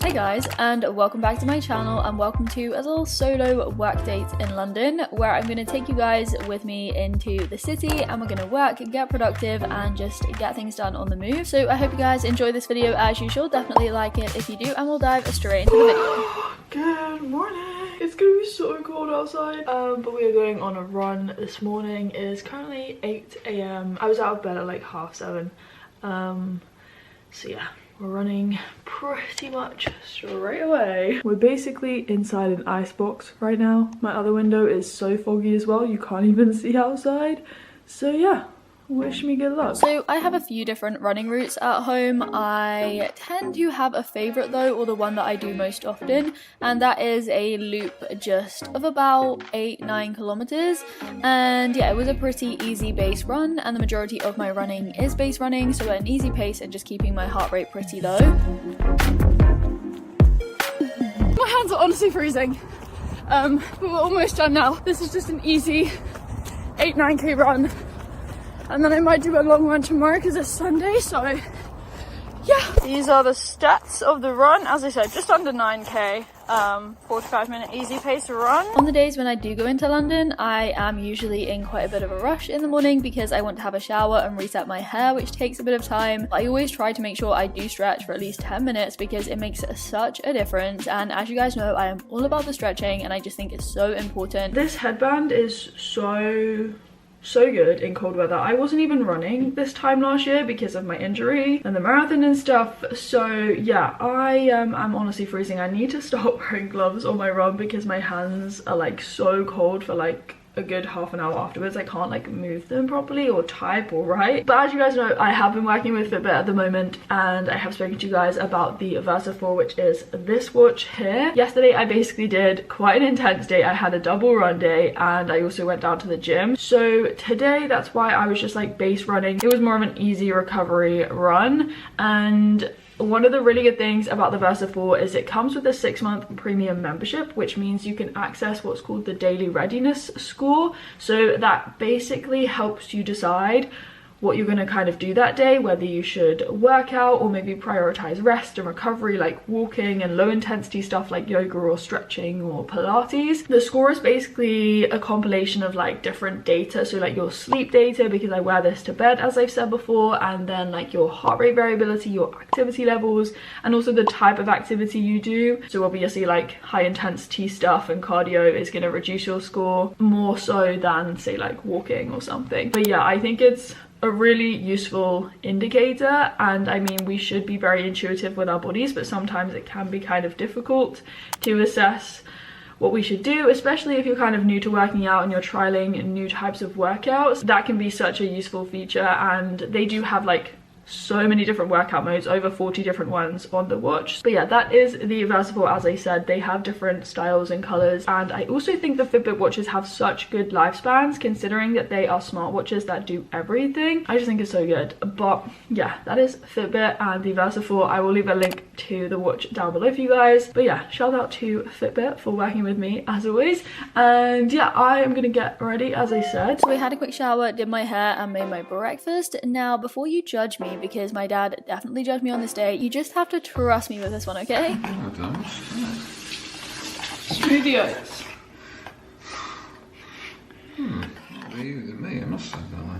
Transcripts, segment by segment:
Hey guys, and welcome back to my channel, and welcome to a little solo work date in London where I'm going to take you guys with me into the city and we're going to work, get productive and just get things done on the move. So I hope you guys enjoy this video as usual. Definitely like it if you do, and we'll dive straight into the video. Good morning. It's gonna be so cold outside, but we are going on a run this morning. It is currently 8 AM. I was out of bed at like 7:30. So yeah, we're running pretty much straight away. We're basically inside an icebox right now. My other window is so foggy as well, you can't even see outside. So yeah, wish me good luck. So I have a few different running routes at home. I tend to have a favourite though, or the one that I do most often, and that is a loop just of about 8-9 kilometers. And yeah, it was a pretty easy base run, and the majority of my running is base running, so at an easy pace and just keeping my heart rate pretty low. My hands are honestly freezing, but we're almost done now. This is just an easy 8-9k run. And then I might do a long run tomorrow because it's Sunday, so yeah. These are the stats of the run. As I said, just under 9k, 45-minute easy pace run. On the days when I do go into London, I am usually in quite a bit of a rush in the morning because I want to have a shower and reset my hair, which takes a bit of time. I always try to make sure I do stretch for at least 10 minutes because it makes such a difference. And as you guys know, I am all about the stretching and I just think it's so important. This headband is so good in cold weather. I wasn't even running this time last year because of my injury and the marathon and stuff, so yeah, I'm honestly freezing. I need to stop wearing gloves on my run because my hands are like so cold for like a good half an hour afterwards. I can't like move them properly or type or write. But as you guys know, I have been working with Fitbit at the moment, and I have spoken to you guys about the Versa 4, which is this watch here. Yesterday I basically did quite an intense day. I had a double run day and I also went down to the gym. So today, that's why I was just like base running. It was more of an easy recovery run, and one of the really good things about the Versa 4 is it comes with a 6-month premium membership, which means you can access what's called the daily readiness score. So that basically helps you decide what you're going to kind of do that day, whether you should work out or maybe prioritize rest and recovery, like walking and low intensity stuff like yoga or stretching or Pilates. The score is basically a compilation of like different data, so like your sleep data, because I wear this to bed as I've said before, and then like your heart rate variability, your activity levels, and also the type of activity you do. So obviously like high intensity stuff and cardio is going to reduce your score more so than say like walking or something. But yeah, I think it's a really useful indicator, and I mean, we should be very intuitive with our bodies, but sometimes it can be kind of difficult to assess what we should do, especially if you're kind of new to working out and you're trialing new types of workouts. That can be such a useful feature, and they do have like so many different workout modes, over 40 different ones on the watch. But yeah, that is the Versa 4. As I said, they have different styles and colors, and I also think the Fitbit watches have such good lifespans considering that they are smartwatches that do everything. I just think it's so good. But yeah, that is Fitbit and the Versa 4. I will leave a link to the watch down below for you guys. But yeah, shout out to Fitbit for working with me as always. And yeah, I am gonna get ready as I said. So I had a quick shower, did my hair and made my breakfast. Now before you judge me, because my dad definitely judged me on this day, you just have to trust me with this one, okay? Smoothie oats.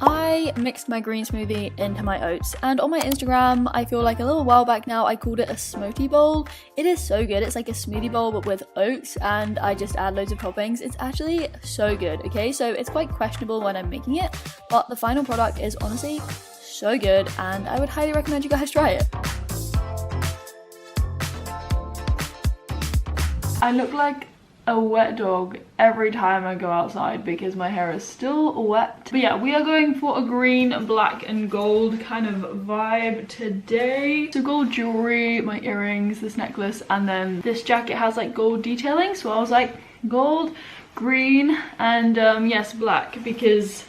I mixed my green smoothie into my oats, and on my Instagram, I feel like a little while back now, I called it a smoothie bowl. It is so good. It's like a smoothie bowl but with oats, and I just add loads of toppings. It's actually so good, okay? So it's quite questionable when I'm making it, but the final product is honestly so good, and I would highly recommend you guys try it. I look like a wet dog every time I go outside because my hair is still wet. But yeah, we are going for a green, black and gold kind of vibe today. So gold jewelry, my earrings, this necklace, and then this jacket has like gold detailing, so I was like gold, green, and yes, black, because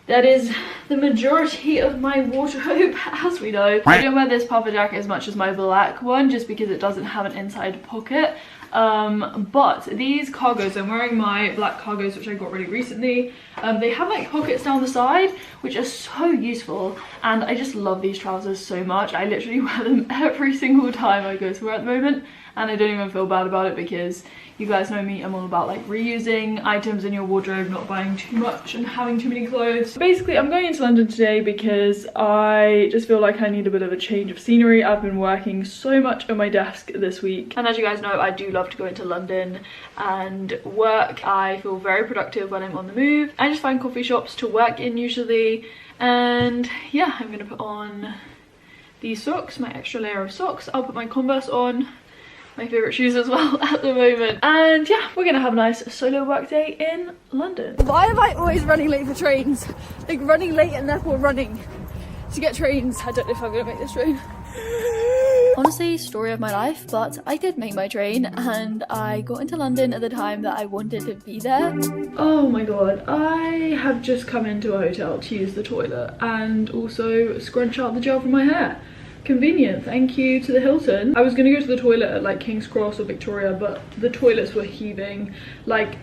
that is the majority of my wardrobe, as we know. I don't wear this puffer jacket as much as my black one just because it doesn't have an inside pocket. But these cargos, I'm wearing my black cargos which I got really recently. They have like pockets down the side which are so useful, and I just love these trousers so much. I literally wear them every single time I go to work at the moment, and I don't even feel bad about it because you guys know me, I'm all about like reusing items in your wardrobe, not buying too much and having too many clothes. Basically, I'm going into London today because I just feel like I need a bit of a change of scenery. I've been working so much on my desk this week, and as you guys know, I do love to go into London and work. I feel very productive when I'm on the move. I just find coffee shops to work in usually, and yeah, I'm gonna put on these socks, my extra layer of socks. I'll put my Converse on, my favourite shoes as well at the moment, and yeah, we're gonna have a nice solo work day in London. Why am I always running late for trains? Like running late and therefore running to get trains. I don't know if I'm gonna make this train. Honestly, story of my life, but I did make my train and I got into London at the time that I wanted to be there. Oh my god, I have just come into a hotel to use the toilet and also scrunch out the gel from my hair. Convenient, thank you to the Hilton. I was gonna go to the toilet at like King's Cross or Victoria, but the toilets were heaving. Like,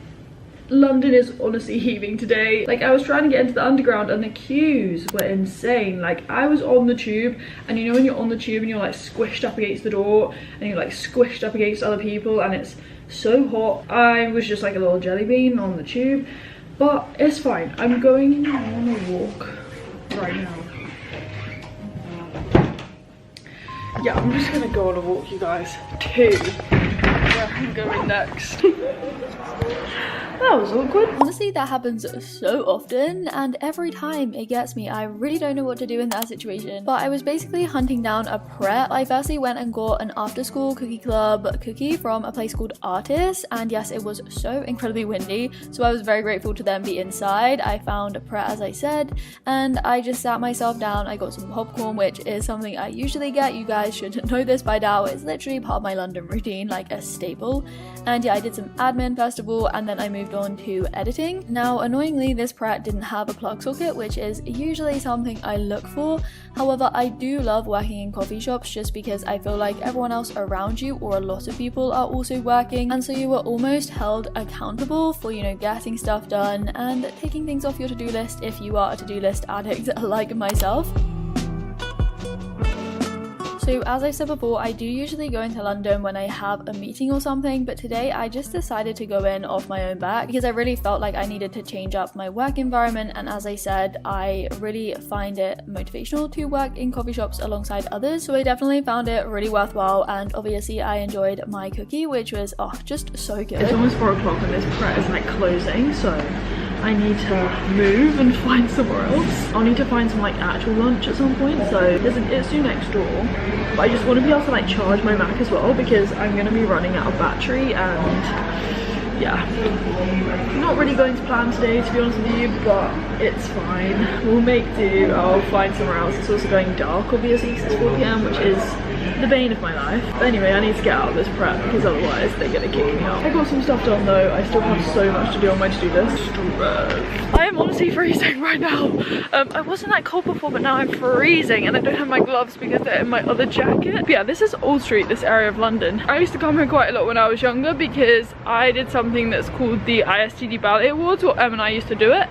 London is honestly heaving today. Like, I was trying to get into the underground and the queues were insane. Like, I was on the tube, and you know when you're on the tube and you're like squished up against the door and you're like squished up against other people and it's so hot. I was just like a little jelly bean on the tube, but it's fine. I'm going on a walk right now. Yeah, I'm just gonna go on a walk, you guys, to where I'm going next. That was awkward. Honestly, that happens so often, and every time it gets me. I really don't know what to do in that situation. But I was basically hunting down a prep. I firstly went and got an after school cookie club cookie from a place called Artist, and yes, it was so incredibly windy, so I was very grateful to then be inside. I found a Pret, as I said, and I just sat myself down. I got some popcorn, which is something I usually get. You guys should know this by now. It's literally part of my London routine, like a staple. And yeah, I did some admin first of all, and then I moved on to editing. Now, annoyingly, this Pret didn't have a plug socket, which is usually something I look for. However, I do love working in coffee shops just because I feel like everyone else around you, or a lot of people, are also working, and so you are almost held accountable for, you know, getting stuff done and taking things off your to-do list if you are a to-do list addict like myself. So as I said before, I do usually go into London when I have a meeting or something, but today I just decided to go in off my own back because I really felt like I needed to change up my work environment, and as I said, I really find it motivational to work in coffee shops alongside others, so I definitely found it really worthwhile, and obviously I enjoyed my cookie, which was just so good. It's almost 4 o'clock and this Pret is like closing, so I need to move and find somewhere else. I'll need to find some like actual lunch at some point, so there's an Itsu next door, but I just want to be able to like charge my Mac as well because I'm going to be running out of battery, and yeah, not really going to plan today to be honest with you, but it's fine, we'll make do. I'll find somewhere else. It's also going dark obviously because it's 4 PM, which is the bane of my life. But anyway, I need to get out of this Pret because otherwise they're gonna kick me out. I got some stuff done though. I still have so much to do on my to-do list. I am honestly freezing right now. I wasn't that cold before, but now I'm freezing, and I don't have my gloves because they're in my other jacket. But yeah, this is Old Street, this area of London. I used to come here quite a lot when I was younger because I did something that's called the ISTD Ballet Awards, or Em and I used to do it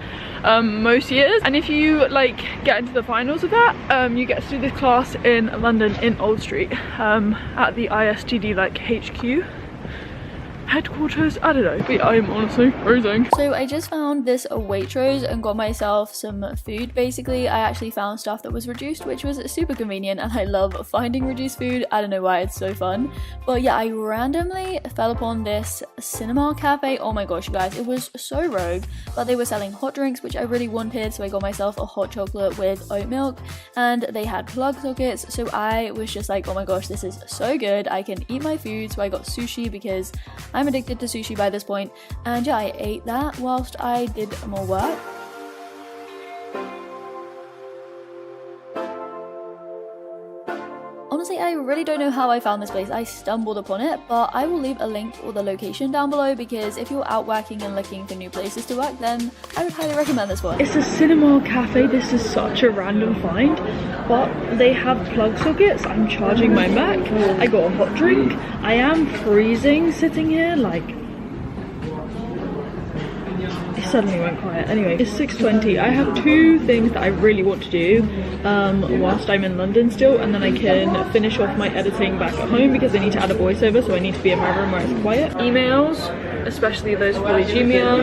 most years, and if you like get into the finals of that, you get to do this class in London in Old Street at the ISTD like HQ headquarters, I don't know, but yeah, I'm honestly freezing. So I just found this Waitrose and got myself some food. Basically, I actually found stuff that was reduced, which was super convenient, and I love finding reduced food. I don't know why, it's so fun. But yeah, I randomly fell upon this cinema cafe. Oh my gosh, you guys, it was so rogue, but they were selling hot drinks, which I really wanted, so I got myself a hot chocolate with oat milk, and they had plug sockets, so I was just like, oh my gosh, this is so good, I can eat my food. So I got sushi because I'm addicted to sushi by this point, and yeah, I ate that whilst I did more work. Honestly, I really don't know how I found this place. I stumbled upon it, but I will leave a link or the location down below because if you're out working and looking for new places to work, then I would highly recommend this one. It's a cinema cafe. This is such a random find, but they have plug sockets. I'm charging my Mac. I got a hot drink. I am freezing sitting here, like, it suddenly went quiet. Anyway, it's 6:20. I have two things that I really want to do whilst I'm in London still, and then I can finish off my editing back at home because I need to add a voiceover, so I need to be in my room where it's quiet. Emails, especially those Polygemia.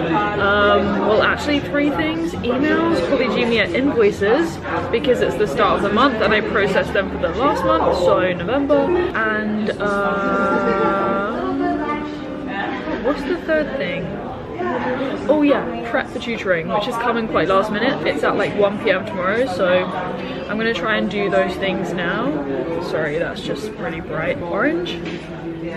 Well, actually 3 things. Emails, Polygemia invoices, because it's the start of the month and I processed them for the last month, so November. And what's the third thing? Oh yeah, prep for tutoring, which is coming quite last minute. It's at like 1 PM tomorrow, so I'm gonna try and do those things now. Sorry, that's just really bright orange.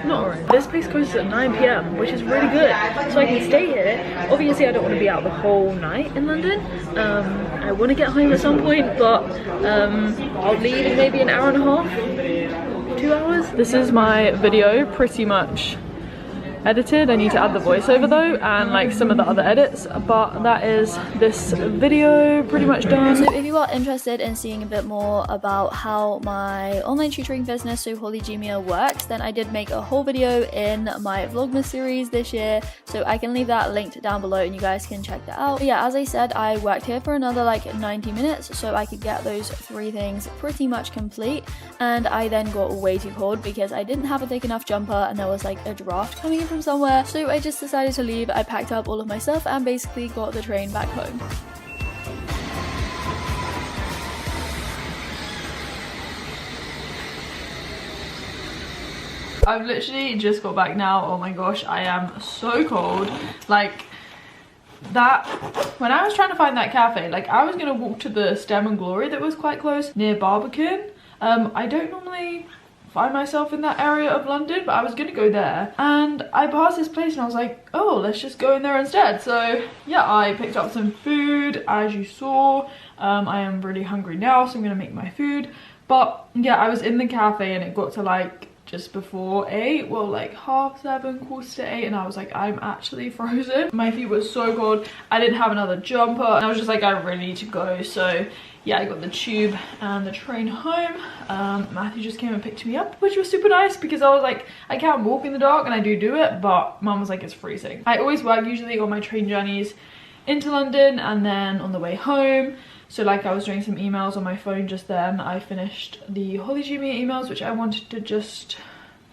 Not orange. This place closes at 9 PM, which is really good, so I can stay here. Obviously I don't want to be out the whole night in London. I want to get home at some point, but I'll leave in maybe an hour and a half, 2 hours. This is my video pretty much edited. I need to add the voiceover though, and like some of the other edits, but that is this video pretty much done. So if you are interested in seeing a bit more about how my online tutoring business, so Polygemia, works, then I did make a whole video in my Vlogmas series this year, so I can leave that linked down below and you guys can check that out. But yeah, as I said, I worked here for another like 90 minutes so I could get those 3 things pretty much complete, and I then got way too cold because I didn't have a thick enough jumper and there was like a draft coming in from somewhere, so I just decided to leave. I packed up all of my stuff and basically got the train back home. I've literally just got back now. Oh my gosh, I am so cold. Like that, when I was trying to find that cafe, like I was gonna walk to the Stem and Glory that was quite close near Barbican. I don't normally find myself in that area of London, but I was gonna go there and I passed this place and I was like, oh, let's just go in there instead. So yeah, I picked up some food as you saw. I am really hungry now, so I'm gonna make my food. But yeah, I was in the cafe and it got to like just before 8, well like 7:30, 8:15, and I was like, I'm actually frozen. My feet were so cold. I didn't have another jumper and I was just like, I really need to go. So yeah, I got the tube and the train home. Matthew just came and picked me up, which was super nice because I was like, I can't walk in the dark, and I do it, but mum was like, it's freezing. I always work usually on my train journeys into London and then on the way home. So like I was doing some emails on my phone just then. I finished the Polygemia emails, which I wanted to just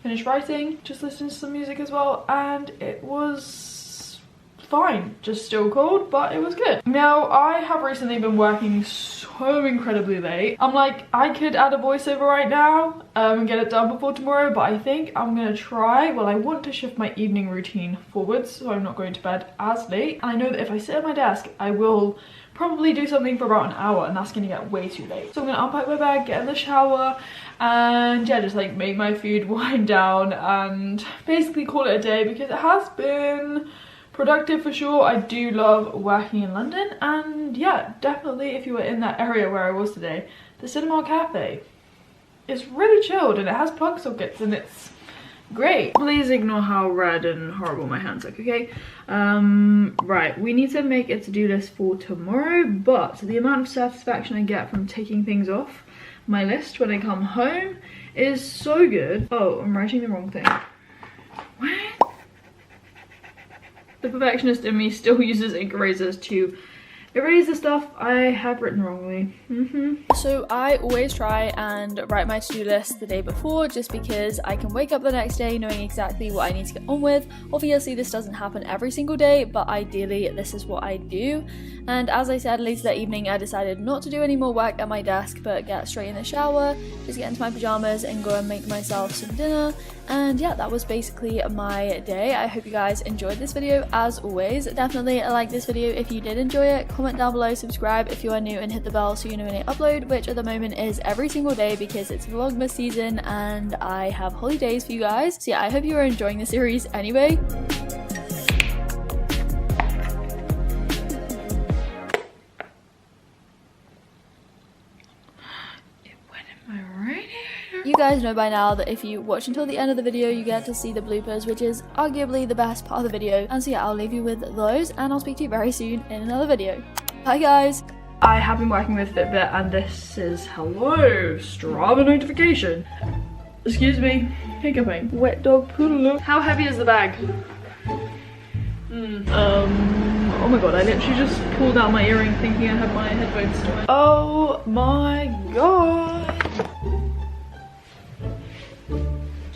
finish writing, just listen to some music as well, and it was fine, just still cold, but it was good. Now I have recently been working so incredibly late. I'm like, I could add a voiceover right now and get it done before tomorrow, but I think I'm gonna try, well I want to shift my evening routine forwards so I'm not going to bed as late. And I know that if I sit at my desk I will probably do something for about an hour, and that's gonna get way too late. So I'm gonna unpack my bag, get in the shower, and yeah, just like make my food, wind down, and basically call it a day because it has been productive for sure. I do love working in London, and yeah, definitely if you were in that area where I was today, the Cinema Cafe is really chilled and it has plug sockets and it's great. Please ignore how red and horrible my hands look, okay? Right, we need to make a to-do list for tomorrow, but the amount of satisfaction I get from taking things off my list when I come home is so good. Oh, I'm writing the wrong thing. What? The perfectionist in me still uses ink erasers to erase the stuff I have written wrongly. So I always try and write my to-do list the day before, just because I can wake up the next day knowing exactly what I need to get on with. Obviously this doesn't happen every single day, but ideally this is what I do. And as I said, later that evening I decided not to do any more work at my desk, but get straight in the shower, just get into my pajamas and go and make myself some dinner. And yeah, that was basically my day. I hope you guys enjoyed this video. As always, definitely like this video if you did enjoy it. Comment down below, subscribe if you are new, and hit the bell so you know when I upload, which at the moment is every single day because it's Vlogmas season and I have holidays for you guys. So yeah, I hope you are enjoying the series anyway. You guys know by now that if you watch until the end of the video, you get to see the bloopers, which is arguably the best part of the video. And so yeah, I'll leave you with those, and I'll speak to you very soon in another video. Bye guys! I have been working with Fitbit, and this is, hello, Strava notification. Excuse me, hiccuping. Wet dog poodle. How heavy is the bag? Oh my god, I literally just pulled out my earring thinking I had my headphones still. Oh my god.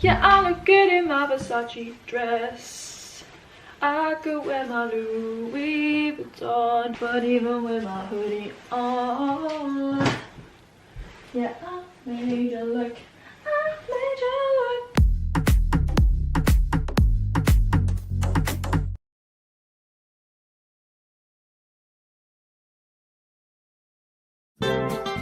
Yeah, I look good in my Versace dress. I could wear my Louis Vuitton, but even with my hoodie on, yeah, I made you look. I made you look.